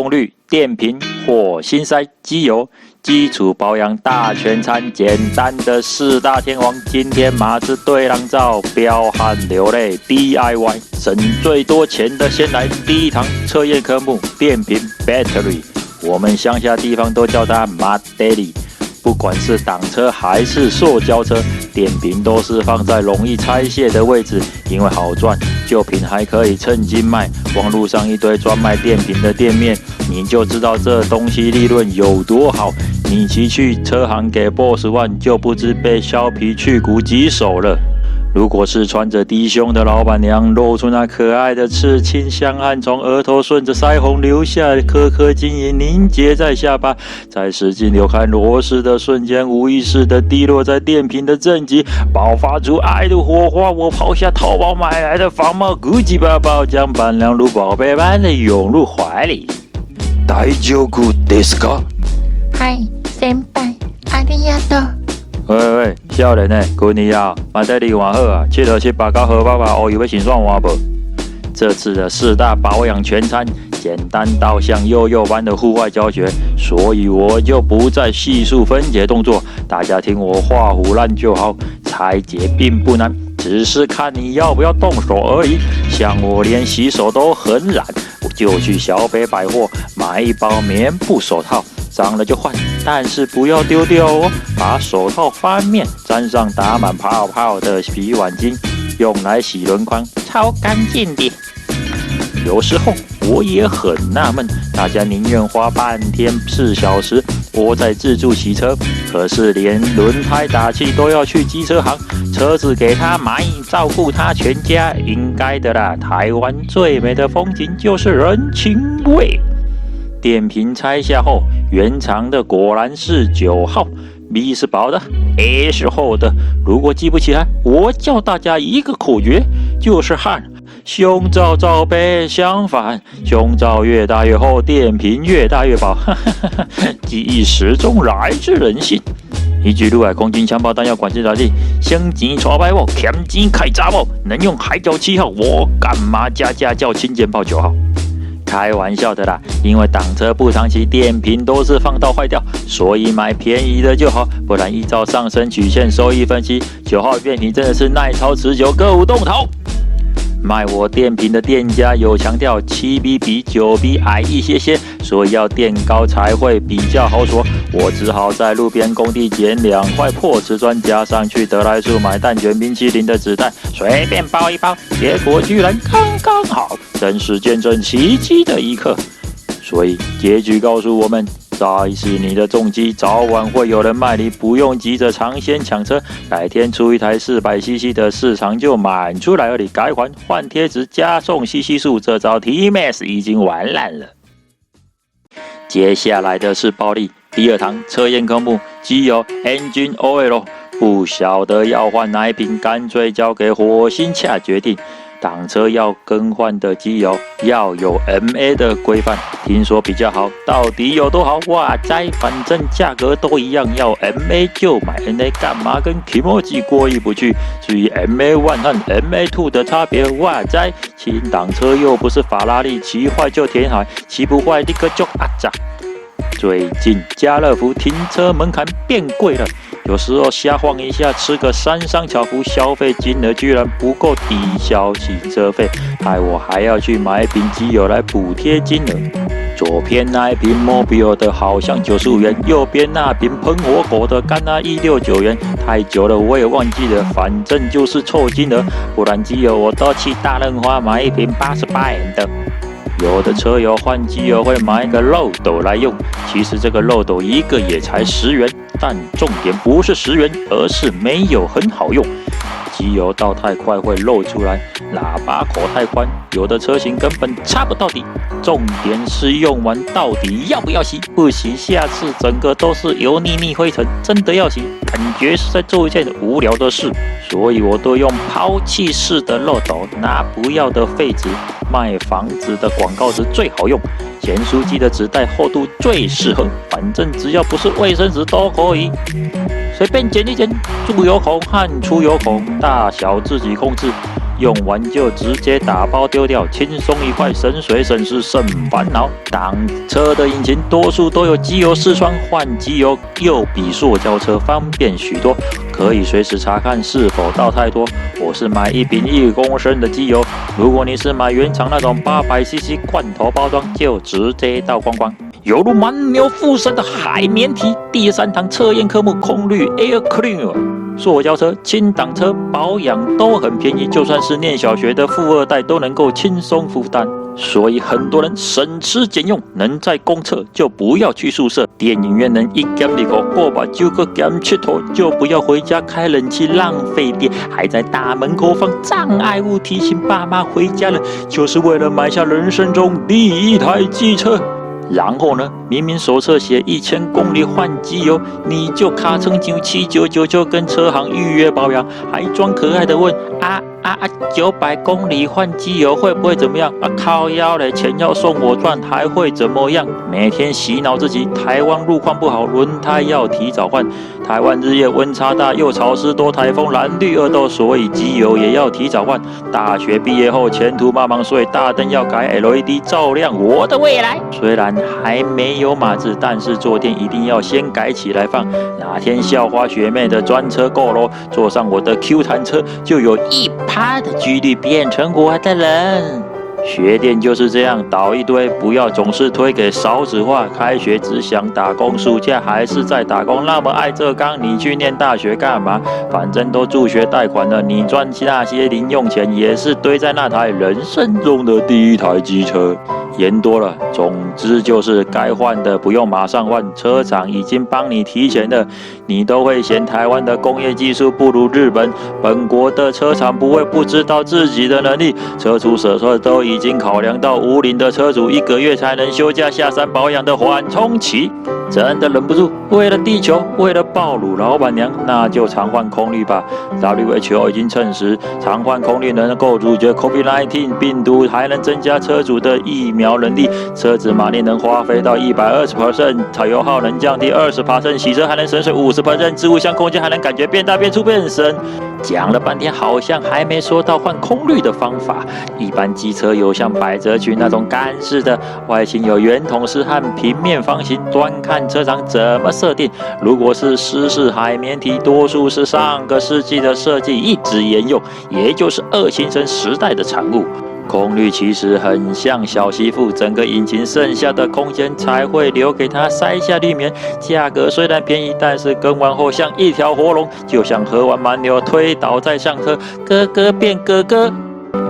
空滤、电瓶、火星塞、机油、基础保养大全餐，简单的4大天王，今天马子对狼照，彪悍流泪 DIY， 省最多钱的先来第一堂测验科目电瓶 Battery， 我们乡下地方都叫它马 Daddy。不管是挡车还是塑胶车，电瓶都是放在容易拆卸的位置，因为好赚，旧品还可以趁机卖。网路上一堆专卖电瓶的店面，你就知道这东西利润有多好。你骑去车行给 boss 问，就不知被削皮去骨几手了。如果是穿着低胸的老板娘，露出那可爱的刺青香汗，从额头顺着腮红流下颗颗晶莹，凝结在下巴，在使劲扭开螺丝的瞬间，无意识地滴落在电瓶的正极，爆发出爱的火花。我抛下淘宝买来的仿冒 GUCCI 包包，将伴娘如宝贝般的涌入怀里。大丈夫ですか？嗨，先輩，ありがとう。喂，少年呢？今年啊，嘛带你玩好啊，72789荷包吧，哦，有要先算我不？这次的4大保养全餐，简单到像幼幼般的户外教学，所以我就不再细数分解动作，大家听我画虎烂就好。拆解并不难，只是看你要不要动手而已。像我连洗手都很懒，我就去小北百货买一包棉布手套。脏了就换，但是不要丢掉哦。把手套翻面，沾上打满泡泡的洗碗巾，用来洗轮框，超干净的。有时候我也很纳闷，大家宁愿花半天4小时窝在自助洗车，可是连轮胎打气都要去机车行，车子给他买，照顾他全家，应该的啦。台湾最美的风景就是人情味。电瓶拆下后，原厂的果然是9号 ，B 是薄的 ，A 是厚的。如果记不起来，我教大家一个口诀，就是和胸罩罩杯相反，胸罩越大越厚，电瓶越大越薄。记忆始终来自人性。依据陆海空军枪炮弹药管制条例，先钱带白我，欠钱开查某，能用海角7号，我干嘛加价叫轻舰炮9号？开玩笑的啦，因为挡车不长期，电瓶都是放到坏掉，所以买便宜的就好。不然依照上升曲线收益分析，9号电瓶真的是耐操持久，歌舞动头。卖我电瓶的店家有强调7B 比9B 矮一些些，所以要垫高才会比较好锁。我只好在路边工地捡2块破瓷砖，加上去得来速买蛋卷冰淇淋的纸袋，随便包一包，结果居然刚刚好，真是见证奇迹的一刻。所以结局告诉我们，再是你的重机，早晚会有人卖你，不用急着尝鲜抢车，改天出一台400cc 的市场就满出来，而你改款换贴纸加送CC数，这招 T-Max 已经玩烂了。接下来的是暴力第2堂测验科目，机油 Engine Oil， 不晓得要换哪一瓶，干脆交给火星洽决定。挡车要更换的机油要有 MA 的规范，听说比较好，到底有多好？哇塞，反正价格都一样，要 MA 就买 NA， 干嘛跟 Kimoji 过意不去？至于 MA1 和 MA2 的差别，哇塞，轻挡车又不是法拉利，骑坏就填海，骑不坏立刻就阿扎。最近家乐福停车门槛变贵了，有时候瞎晃一下吃个3商巧福，消费金额居然不够抵消汽车费，害我还要去买一瓶机油来补贴金额。左边那一瓶 Mobile 的好像95元，右边那瓶喷火狗的干那169元，太久了我也忘记了，反正就是凑金额，不然机油我都去大润发买一瓶88元的。有的车友换机油会买一个漏斗来用，其实这个漏斗一个也才10元，但重点不是10元，而是没有很好用。机油倒太快会漏出来，喇叭口太宽，有的车型根本插不到底。重点是用完到底要不要洗？不洗下次整个都是油腻腻灰尘，真的要洗，感觉是在做一件无聊的事。所以我都用抛弃式的漏斗，拿不要的废纸。卖房子的广告纸最好用，咸酥鸡的纸袋厚度最适合，反正只要不是卫生纸都可以。随便剪一剪，入油孔和出油孔大小自己控制，用完就直接打包丢掉，轻松愉快，省水省时省烦恼。挡车的引擎多数都有机油视窗，换机油又比塑胶车方便许多，可以随时查看是否倒太多。我是买1瓶1公升的机油，如果你是买原厂那种800cc 罐头包装，就直接倒光光。犹如蛮牛附身的海绵体，第3堂测验科目空滤 Air Cleaner。塑胶车、轻档车保养都很便宜，就算是念小学的富2代都能够轻松负担。所以很多人省吃俭用，能在公厕就不要去宿舍，电影院能一减2个，过把9个减吃头，就不要回家开冷气浪费电，还在大门口放障碍物提醒爸妈回家了，就是为了买下人生中第1台机车。然后呢，明明手册写1000公里换机油，你就卡成9799就跟车行预约保养，还装可爱的问900公里换机油会不会怎么样？靠腰嘞，钱要送我赚，还会怎么样？每天洗脑自己，台湾路况不好，轮胎要提早换。台湾日夜温差大，又潮湿多台风，蓝绿恶斗，所以机油也要提早换。大学毕业后前途茫茫，所以大灯要改 LED 照亮我的未来。虽然还没有码字，但是坐垫一定要先改起来放。哪天校花学妹的专车够咯，坐上我的 Q 弹车，就有1%的几率变成我的人。学电就是这样，倒一堆，不要总是推给少子化。开学只想打工，暑假还是在打工。那么爱这缸，你去念大学干嘛？反正都助学贷款了，你赚那些零用钱也是堆在那台人生中的第1台机车。言多了，总之就是该换的不用马上换，车厂已经帮你提前了。你都会嫌台湾的工业技术不如日本，本国的车厂不会不知道自己的能力，车主手册都已经考量到无龄的车主1个月才能休假下山保养的缓冲期。真的忍不住，为了地球，为了暴露老板娘，那就常换空滤吧。WHO 已经证实，常换空滤能够阻绝 COVID-19 病毒，还能增加车主的疫苗能力。车子马力能花费到120%，柴油耗能降低20%，洗车还能省水50%，置物箱空间还能感觉变大变粗变深。讲了半天，好像还没说到换空滤的方法。一般机车有像百褶裙那种干式的，外形有圆筒式和平面方形，端看车厂怎么设定。如果是湿式海绵体，多数是上个世纪的设计一直沿用，也就是2新生时代的产物。空滤其实很像小媳妇，整个引擎剩下的空间才会留给她塞下滤棉。价格虽然便宜，但是更完后像一条活龙，就像喝完蛮牛推倒再上车，哥哥变哥哥。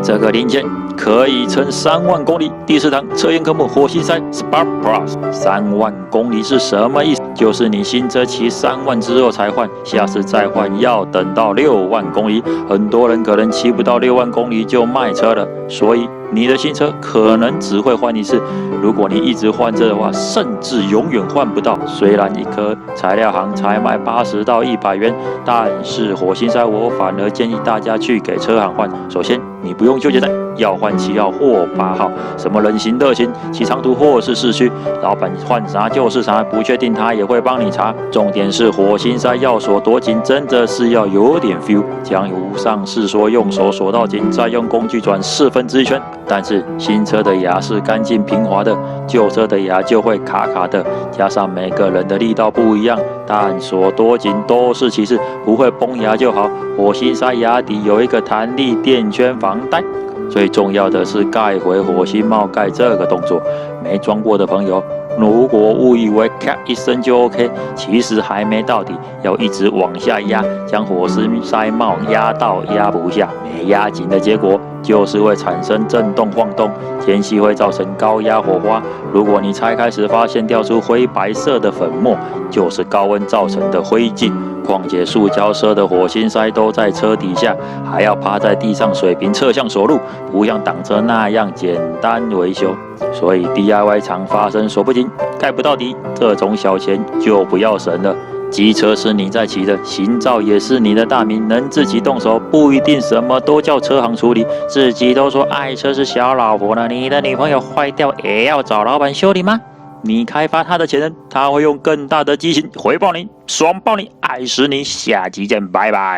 这个零件可以撑3万公里。第4堂测验科目火星塞 Spark Plus。3万公里是什么意思？就是你新车骑3万之后才换，下次再换要等到6万公里。很多人可能骑不到6万公里就卖车了，所以你的新车可能只会换1次。如果你一直换车的话，甚至永远换不到。虽然一颗材料行才卖80到100元，但是火星塞我反而建议大家去给车行换。首先，你不用纠结在要换7号或8号，什么人行乐行，骑长途或是市区，老板换啥就是啥，不确定他也会帮你查。重点是火星塞要锁多紧，真的是要有点 feel。江湖上是说用手锁到紧，再用工具转1/4圈，但是新车的牙是干净平滑的，旧车的牙就会卡卡的，加上每个人的力道不一样，但锁多紧都是其次，不会崩牙就好。火星塞牙底有一个弹力垫圈防呆，最重要的是盖回火星帽盖这个动作，没装过的朋友，如果误以为咔一声就 OK， 其实还没到底，要一直往下压，将火星塞帽压到压不下。没压紧的结果就是会产生震动晃动，间隙会造成高压火花。如果你拆开时发现掉出灰白色的粉末，就是高温造成的灰烬。况且塑胶车的火星塞都在车底下，还要趴在地上水平侧向锁入，不像挡车那样简单维修。所以 DIY 常发生锁不紧、盖不到底，这种小钱就不要省了。机车是你在骑的，行照也是你的大名，能自己动手，不一定什么都叫车行处理。自己都说爱车是小老婆了，你的女朋友坏掉也要找老板修理吗？你开发他的潜能，他会用更大的激情回报你，爽爆你，爱死你！下集见，拜拜。